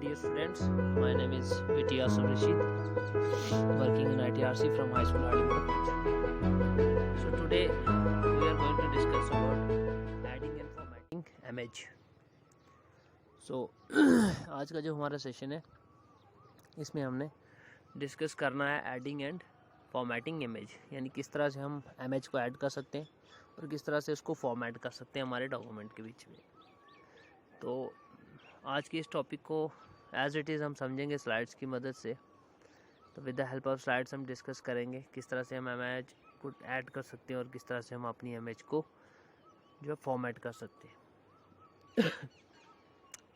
dear students, my name is VT Asur Rashid, working in ITRC from High School Alimbaug. So today we are going to discuss about adding and formatting image. So आज का जो हमारा session है इसमें हमने discuss करना है adding and formatting image, यानी किस तरह से हम इमेज को ऐड कर सकते हैं और किस तरह से उसको फॉर्मेट कर सकते हैं हमारे डॉक्यूमेंट के बीच में। तो आज की इस टॉपिक को एज इट इज़ हम समझेंगे स्लाइड्स की मदद से। तो with the help of slides हम डिस्कस करेंगे किस तरह से हम इमेज को ऐड कर सकते हैं और किस तरह से हम अपनी इमेज को जो है फॉर्मेट कर सकते हैं।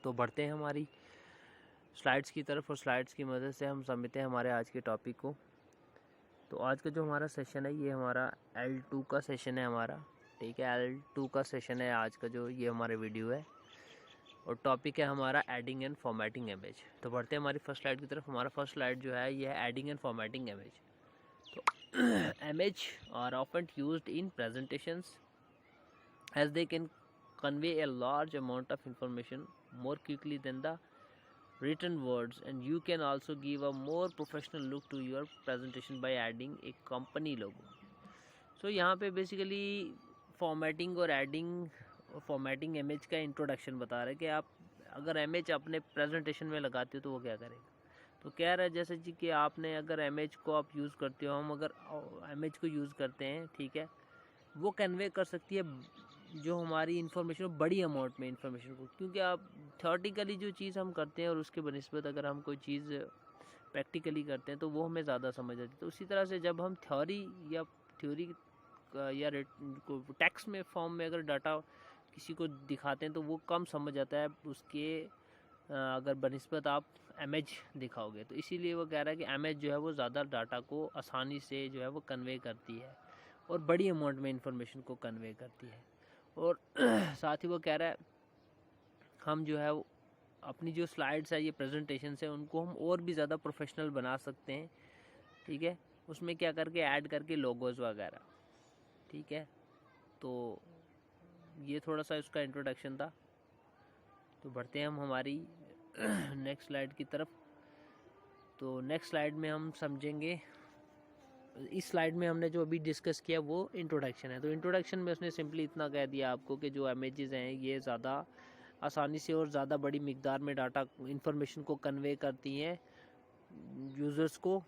तो बढ़ते हैं हमारी स्लाइड्स की तरफ और स्लाइड्स की मदद से हम समझते हैं हमारे आज के टॉपिक को। तो आज का जो हमारा सेशन है ये हमारा L2 का सेशन है हमारा, ठीक है। L2 का सेशन है आज का जो ये हमारा वीडियो है और टॉपिक है हमारा एडिंग एंड फॉर्मेटिंग इमेज। तो बढ़ते हैं हमारी फर्स्ट स्लाइड की तरफ। हमारा फर्स्ट स्लाइड जो है ये है एडिंग एंड फॉर्मेटिंग इमेज। तो image are often used in presentations as they can convey a large amount of information more quickly than the written words, and you can also give a more professional look to your presentation by adding a company logo. So यहाँ पे basically formatting और formatting image का introduction बता रहे हैं कि आप अगर इमेज अपने प्रेजेंटेशन में लगाते हो तो वो क्या करेगा। तो कह रहा है जैसे जी कि आपने अगर इमेज को आप यूज़ करते हो, हम अगर इमेज को यूज़ करते हैं, ठीक है, वो कन्वे कर सकती है जो हमारी इन्फॉर्मेशन बड़ी अमाउंट में इन्फॉर्मेशन को, क्योंकि आप थ्योरेटिकली जो चीज़ हम करते हैं और उसके बनिस्बत अगर हम कोई चीज़ प्रैक्टिकली करते हैं तो वो हमें ज़्यादा समझ आती है। तो उसी तरह से जब हम थ्योरी या टेक्स्ट में फॉर्म में अगर डाटा किसी को दिखाते हैं तो वो कम समझ आता है उसके अगर बनिस्बत आप इमेज दिखाओगे। तो इसीलिए वो कह रहा है कि इमेज जो है वो ज़्यादा डाटा को आसानी से जो है वो कन्वे करती है और बड़ी अमाउंट में इंफॉर्मेशन को कन्वे करती है। और साथ ही वो कह रहा है हम जो है वो अपनी जो स्लाइड्स है ये प्रेजेंटेशन है उनको हम और भी ज़्यादा प्रोफेशनल बना सकते हैं, ठीक है, उसमें क्या करके ऐड करके लोगोज वगैरह, ठीक है। तो ये थोड़ा सा इसका इंट्रोडक्शन था। तो बढ़ते हैं हम हमारी नेक्स्ट स्लाइड की तरफ। तो नेक्स्ट स्लाइड में हम समझेंगे, इस स्लाइड में हमने जो अभी डिस्कस किया वो इंट्रोडक्शन है। तो इंट्रोडक्शन में उसने सिंपली इतना कह दिया आपको कि जो इमेजेस हैं ये ज़्यादा आसानी से और ज़्यादा बड़ी मिकदार में डाटा इंफॉर्मेशन को कन्वे करती हैं यूज़र्स को,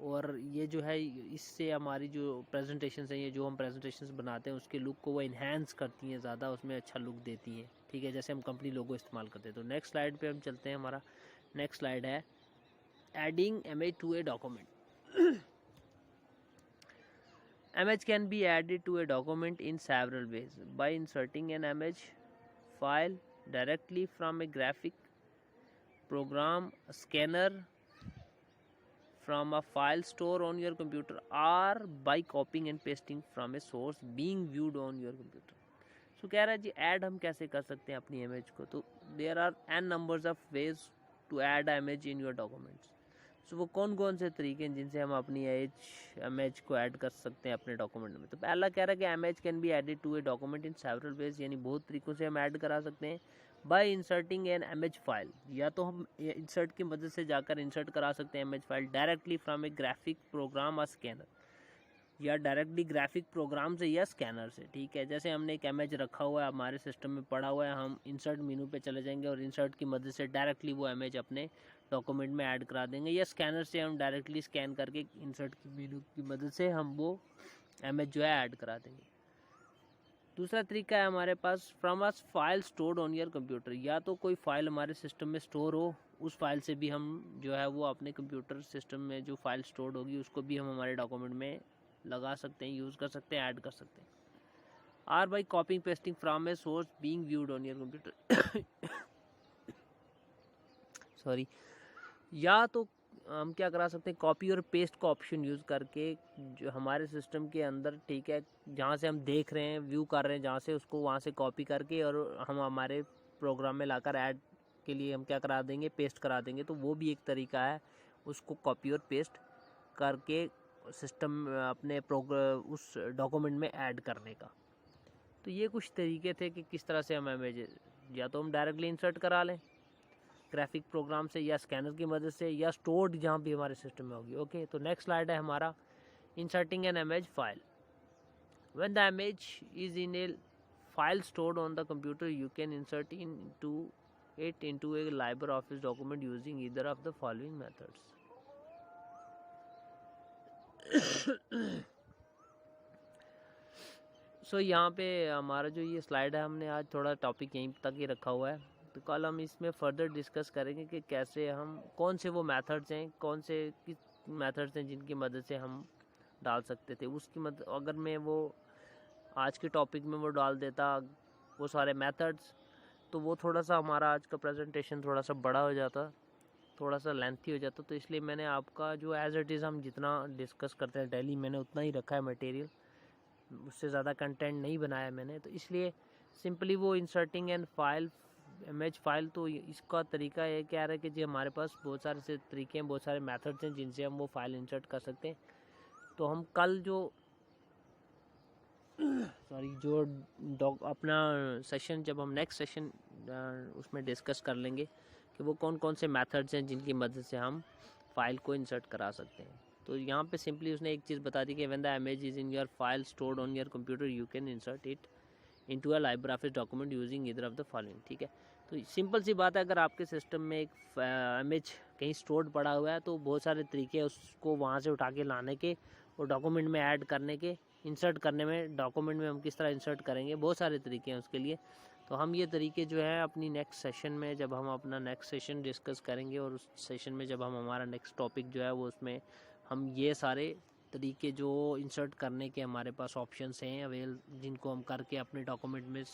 और ये जो है इससे हमारी जो प्रेजेंटेशंस हैं, ये जो हम प्रेजेंटेशंस बनाते हैं उसके लुक को वो इन्हेंस करती हैं, ज़्यादा उसमें अच्छा लुक देती हैं, ठीक है, जैसे हम कंपनी लोगो इस्तेमाल करते हैं। तो नेक्स्ट स्लाइड पे हम चलते हैं। हमारा नेक्स्ट स्लाइड है adding image to a document. Image can be added to a document in several ways by inserting an image file directly from a graphic program, a scanner from a file store on your computer, or by copying and pasting from a source being viewed on your computer. So कह रहा है जी add हम कैसे कर सकते हैं अपनी image को। तो there are n numbers of ways to add image in your documents. सो वो कौन कौन से तरीके हैं जिनसे हम अपनी इमेज को ऐड कर सकते हैं अपने डॉक्यूमेंट में। तो पहला कह रहा है कि image can be added to a document in several ways, यानी बहुत तरीकों से हम ऐड करा सकते हैं by inserting an image file. या तो हम इंसर्ट की मदद से जाकर इंसर्ट करा सकते हैं image file directly from a graphic program और स्कैनर, या डायरेक्टली ग्राफिक प्रोग्राम से या स्कैनर से, ठीक है। जैसे हमने एक इमेज रखा हुआ है हमारे सिस्टम में पड़ा हुआ है, हम इंसर्ट मेनू पे चले जाएंगे और इंसर्ट की मदद से डायरेक्टली वो इमेज अपने डॉक्यूमेंट में ऐड करा देंगे, या स्कैनर से हम डायरेक्टली स्कैन करके इंसर्ट की मेनू की मदद से हम वो इमेज जो है ऐड करा देंगे। दूसरा तरीका है हमारे पास from a file stored on your computer, या तो कोई फाइल हमारे सिस्टम में स्टोर हो, उस फाइल से भी हम जो है वो अपने कंप्यूटर सिस्टम में जो फाइल स्टोर्ड होगी उसको भी हम हमारे डॉक्यूमेंट में लगा सकते हैं, यूज़ कर सकते हैं, ऐड कर सकते हैं। Or by copying pasting from a source being viewed on your computer, sorry, या तो हम क्या करा सकते हैं कॉपी और पेस्ट का ऑप्शन यूज़ करके जो हमारे सिस्टम के अंदर, ठीक है, जहाँ से हम देख रहे हैं व्यू कर रहे हैं जहाँ से, उसको वहाँ से कॉपी करके और हम हमारे प्रोग्राम में लाकर ऐड के लिए हम क्या करा देंगे, पेस्ट करा देंगे। तो वो भी एक तरीका है उसको कॉपी और पेस्ट करके सिस्टम अपने उस डॉक्यूमेंट में ऐड करने का। तो ये कुछ तरीके थे कि किस तरह से हम इमेज, या तो हम डायरेक्टली इंसर्ट करा लें ग्राफिक प्रोग्राम से या स्कैनर की मदद से या स्टोर्ड जहाँ भी हमारे सिस्टम में होगी। ओके, तो नेक्स्ट स्लाइड है हमारा inserting an image file. When the image is in A file stored on the computer, you can insert it into a LibreOffice document using either of the following methods. यहाँ पे हमारा जो ये slide है, हमने आज थोड़ा टॉपिक यहीं तक ही रखा हुआ है। तो कल हम इसमें फर्दर डिस्कस करेंगे कि कैसे हम, कौन से वो मेथड्स हैं, कौन से किस मेथड्स हैं जिनकी मदद से हम डाल सकते थे। उसकी मदद अगर मैं वो आज के टॉपिक में वो डाल देता वो सारे मेथड्स, तो वो थोड़ा सा हमारा आज का प्रेजेंटेशन थोड़ा सा बड़ा हो जाता, थोड़ा सा लेंथी हो जाता। तो इसलिए मैंने आपका जो एज इट इज़ हम जितना डिस्कस करते हैं डेली, मैंने उतना ही रखा है मटेरियल, उससे ज़्यादा कंटेंट नहीं बनाया मैंने। तो इसलिए सिंपली वो inserting and file image file, तो इसका तरीका ये क्या है कि जी हमारे पास बहुत सारे से तरीके हैं, बहुत सारे मेथड्स हैं जिनसे हम वो फाइल इंसर्ट कर सकते हैं। तो हम कल जो अपना सेशन, जब हम नेक्स्ट सेशन उसमें डिस्कस कर लेंगे कि वो कौन कौन से मेथड्स हैं जिनकी मदद से हम फाइल को इंसर्ट करा सकते हैं। तो यहाँ पे सिंपली उसने एक चीज़ बता दी कि when the image is in your file stored on your computer, you can insert it into a LibreOffice document using either of the following. ठीक है, तो सिंपल सी बात है, अगर आपके सिस्टम में एक इमेज कहीं स्टोर्ड पड़ा हुआ है तो बहुत सारे तरीके हैं उसको वहाँ से उठा के लाने के और डॉक्यूमेंट में ऐड करने के, इंसर्ट करने में, डॉक्यूमेंट में हम किस तरह इंसर्ट करेंगे, बहुत सारे तरीके हैं उसके लिए। तो हम ये तरीके जो है अपनी नेक्स्ट सेशन में, जब हम अपना नेक्स्ट सेशन डिस्कस करेंगे और उस सेशन में जब हम हमारा नेक्स्ट टॉपिक जो है वो उसमें हम ये सारे तरीके जो इंसर्ट करने के हमारे पास ऑप्शंस हैं अवेल, जिनको हम करके अपने डॉक्यूमेंट में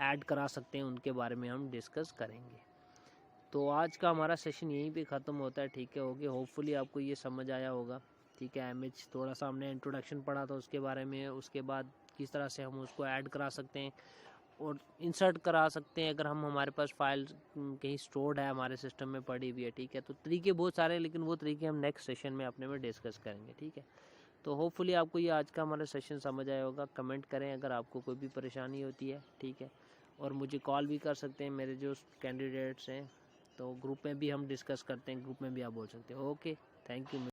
ऐड करा सकते हैं, उनके बारे में हम डिस्कस करेंगे। तो आज का हमारा सेशन यहीं पे ख़त्म होता है। ठीक है, ओके, होपफुली आपको ये समझ आया होगा। ठीक है, इमेज थोड़ा सा हमने इंट्रोडक्शन पढ़ा था उसके बारे में, उसके बाद किस तरह से हम उसको ऐड करा सकते हैं और इंसर्ट करा सकते हैं अगर हमारे पास फाइल कहीं स्टोर्ड है, हमारे सिस्टम में पड़ी हुई है। ठीक है, तो तरीके बहुत सारे हैं, लेकिन वो तरीके हम नेक्स्ट सेशन में अपने में डिस्कस करेंगे। ठीक है, तो होपफुली आपको ये आज का हमारा सेशन समझ आया होगा। कमेंट करें अगर आपको कोई भी परेशानी होती है। ठीक है, और मुझे कॉल भी कर सकते हैं, मेरे जो कैंडिडेट्स हैं, तो ग्रुप में भी हम डिस्कस करते हैं, ग्रुप में भी आप बोल सकते हैं। Okay, thank you.